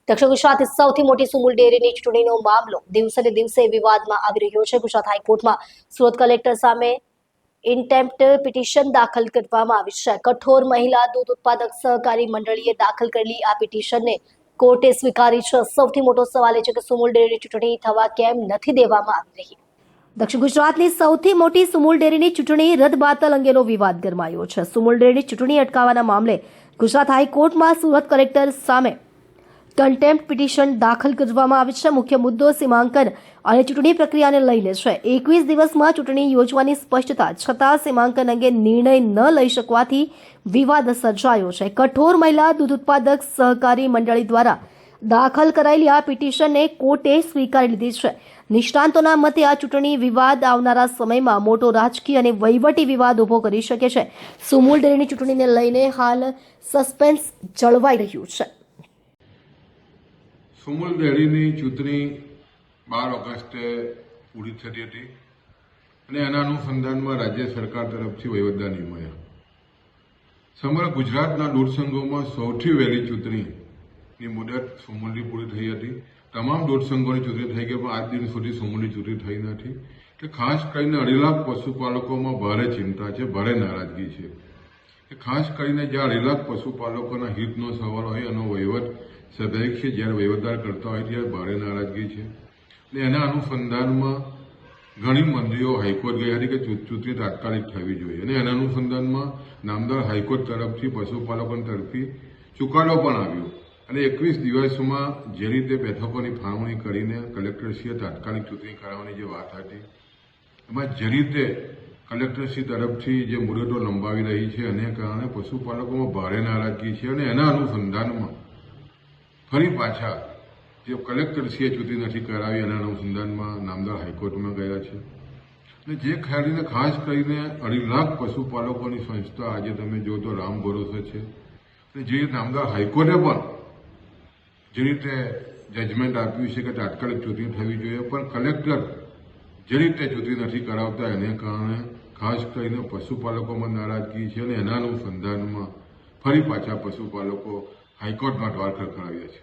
દક્ષિણ ગુજરાતની સૌથી મોટી સુમુલ ડેરીની ચૂંટણીનો મામલો દિવસે ને દિવસે વિવાદમાં આવી રહ્યો છે। ગુજરાત હાઈકોર્ટમાં સુરત કલેક્ટર સામે ઇન્ટેમ્પ્ટ પિટિશન દાખલ કરવામાં આવી છે। કઠોર મહિલા દૂધ ઉત્પાદક સહકારી મંડળીએ દાખલ કરેલી આ પિટિશનને કોર્ટે સ્વીકારી છે। સૌથી મોટો સવાલ એ છે કે સુમુલ ડેરીની ચૂંટણી થવા કેમ નથી દેવામાં આવી રહી। દક્ષિણ ગુજરાતની સૌથી મોટી સુમુલ ડેરીની ચૂંટણી રદબાતલ અંગેનો વિવાદ ગરમાયો છે। સુમુલ ડેરીની ચૂંટણી અટકાવવાના મામલે ગુજરાત હાઈકોર્ટમાં સુરત કલેક્ટર સામે કન્ટેમ્પ્ટ પિટિશન દાખલ કરવામાં આવી છે। મુખ્ય મુદ્દો સીમાંકન અને ચૂંટણી પ્રક્રિયાને લઈને છે। 21 દિવસમાં ચૂંટણી યોજવાની સ્પષ્ટતા છતાં સીમાંકન અંગે નિર્ણય ન લઈ શકવાથી વિવાદ સર્જાયો છે। કઠોર મહિલા દૂધ ઉત્પાદક સહકારી મંડળી દ્વારા દાખલ કરાયેલી આ પિટિશનને કોર્ટે સ્વીકારી લીધી છે। નિષ્ણાંતોના મતે આ ચૂંટણી વિવાદ આવનારા સમયમાં મોટો રાજકીય અને વહીવટી વિવાદ ઉભો કરી શકે છે। સુમુલ ડેરીની ચૂંટણીને લઈને હાલ સસ્પેન્સ જળવાઈ રહ્યું છે। સુમુલ ડેરીની ચૂંટણી 12 ઓગસ્ટે પૂરી થતી હતી અને એના અનુસંધાનમાં રાજ્ય સરકાર તરફથી વહીવટદાર નિમાયા। સમગ્ર ગુજરાતના દૂધ સંઘોમાં સૌથી વહેલી ચૂંટણીની મુદત સુમુલની પૂરી થઈ હતી। તમામ દૂધ સંઘોની ચૂંટણી થઈ ગઈ, પણ આજ દિન સુધી સુમુલની ચૂંટણી થઈ નથી। એટલે ખાસ કરીને 2.5 લાખ પશુપાલકોમાં ભારે ચિંતા છે, ભારે નારાજગી છે। ખાસ કરીને જ્યાં 2.5 લાખ પશુપાલકોના હિતનો સવાલ હોય એનો વહીવટ સ્વાભાવિક છે, જ્યારે વહીવટદાર કરતા હોય ત્યારે ભારે નારાજગી છે। એટલે એના અનુસંધાનમાં ઘણી મંત્રીઓ હાઈકોર્ટ ગઈ હતી કે ચૂંટણી તાત્કાલિક થવી જોઈએ અને એના અનુસંધાનમાં નામદાર હાઈકોર્ટ તરફથી પશુપાલકો તરફથી ચુકાદો પણ આવ્યો અને 21 દિવસમાં જે રીતે બેઠકોની ફાળવણી કરીને કલેક્ટરશ્રીએ તાત્કાલિક ચૂંટણી કરાવવાની જે વાત હતી એમાં જે રીતે કલેક્ટરશ્રી તરફથી જે મુદતો લંબાવી રહી છે એને કારણે પશુપાલકોમાં ભારે નારાજગી છે અને એના અનુસંધાનમાં ફરી પાછા જે કલેક્ટરશ્રીએ ચૂંટણી નથી કરાવી એના અનુસંધાનમાં નામદાર હાઈકોર્ટમાં ગયા છે અને જે ખેડીને ખાસ કરીને 2.5 લાખ પશુપાલકોની સંસ્થા આજે તમે જો તો રામ ભરોસે છે અને જે નામદાર હાઈકોર્ટે પણ જે રીતે જજમેન્ટ આપ્યું છે કે તાત્કાલિક ચૂંટણી થવી જોઈએ, પણ કલેક્ટર જે રીતે ચૂંટણી નથી કરાવતા એને કારણે ખાસ કરીને પશુપાલકોમાં નારાજગી છે અને એના અનુસંધાનમાં ફરી પાછા પશુપાલકો હાઈકોર્ટમાં દ્વાર ખખડાવ્યા છે।